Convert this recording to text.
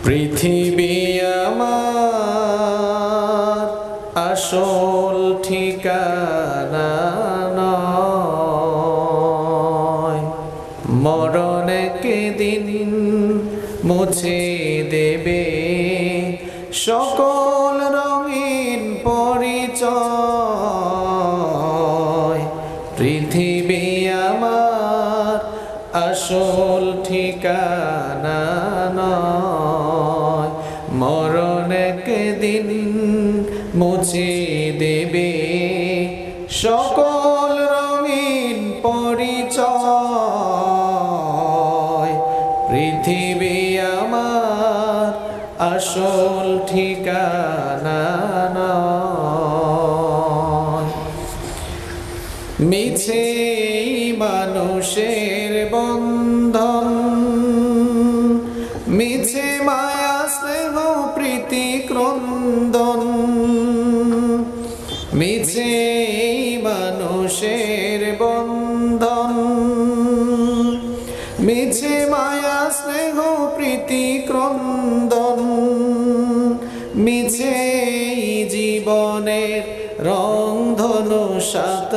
পৃথিবী আমার আসল ঠিকানা নয়, মরণ একদিন মুছে দেবে সকল রঙিন পরিচয়। পৃথিবী আমার আসল ঠিকানা নয়, মরণ একদিন মুছে দেবে সকল রঙিন পরিচয়। পৃথিবী আমার আসল ঠিকানা নয়। মিছে মানুষের বন্ধন, মিছে মায়া স্নেহ প্রীতি ক্রন্দন, মিছে মানুষের বন্ধন, মিছে মায়া স্নেহ প্রীতি ক্রন্দন, মিছে জীবনের রংধনু সাত